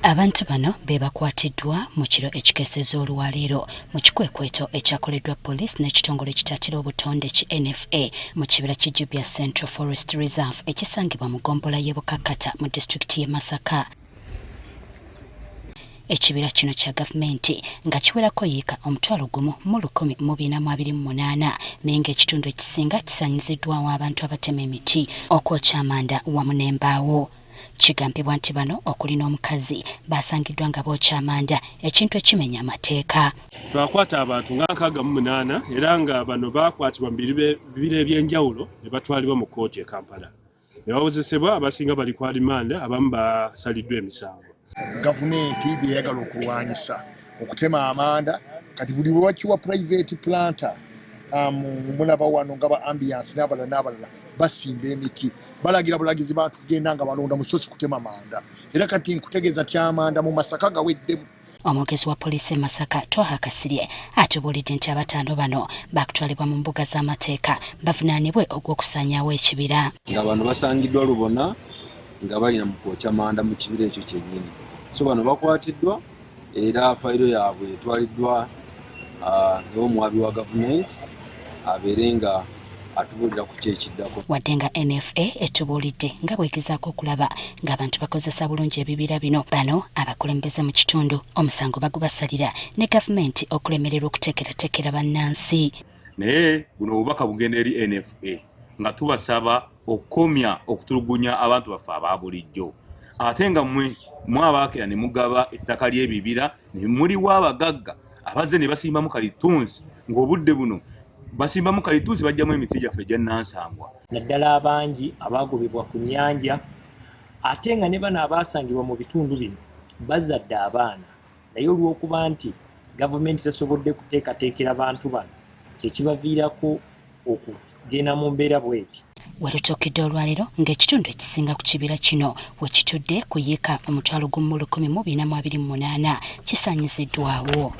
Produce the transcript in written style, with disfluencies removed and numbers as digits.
Abantu bano be bakwatiddwa mu kiro ekikeeseza olwaleero mu kikwekweto ekyakoleddwa poliisi n'ekitongole ekitatira obutonde ki NFA mu kibira Kijubya Central Forest Reserve ekisangibwa mu ggombolola y'e Bukakkata mu disitulikiti y'e Masaka. Ekibira kino kya gavumenti nga kiwerako yiika 1,128 naye ng'ekitundu ekisinga kisaanyiziddwawo abantu abatema emiti okwokya amanda wamu n'embaawo. Kigambibwa nti bano okuli n'omukazi basangiddwa nga bookya amanda ekintu ekimenya amateeka. Twakwata abantu nga 68 era nga bano baakwatibwa mu bibira eby'enjawulo ne batwalibwa mu kkooti e Kampala. Ne bawozesebwa abasinga bali ku alimanda, abamu basaliddwa emisango. Gavumenti byeyagala okulwanyisa okutema amanda kati buli wakiwa private planter mulaba wano nga ba ambulance n'abalala basimba emiti balagira bulagizi bantu kugenda nga balonda musozi kutema amanda era kati nkutegeeza kyamanda mu Masaka gaweddemu. Omwogezi wa poliisi e Masaka Twaha Kasirye atubuulidde nti abataano bano baakutwalibwa mu mbuga z'amateeka bavunaanibwe ogw'okusaanyaawo ekibira. Nga bano basangiddwa lubona nga balina mu kwokya amanda mu kibira ekyo kyennyini. So bano bakwatiddwa era fayiro yaabwe etwaliddwa n'omuwabi wa gavumenti abeere nga atubuulira ku kyekiddako. Wadde nga NFA etubuulidde nga bwegezaako okulaba ng'abantu bakozesa bulungi ebibira bino, bano abakulembeze mu kitundu omusango bagubasalira ne gavumenti okulemererwa okuteekerateekera bannansi. Naye buno obubaka bugenda eri NFA nga tubasaba okukomya okutulugunya abantu baffe abaabulijjo. Ate nga mwe abaakera ne mugaba ettaka ly'ebibira ne muliwo abagagga abazze ne basimbamu kalitunsi ng'obudde buno basimbamu kalitunsi bajjamu emiti gyaffe gya Nansangwa. Naddala abangi abaagobebwa ku nnyanja ate nga ne bano abaasangibwa mu bitundu bino bazadde abaana naye olw'okuba nti gavumenti tasobodde kuteekateekera bantu bano kyekibaviirako okugenda mu mbeera bw'eti. Walutokidde olwaleero ng'ekitundu ekisinga ku kibira kino we kitudde ku yiika 1,128 kisaanyiziddwawo.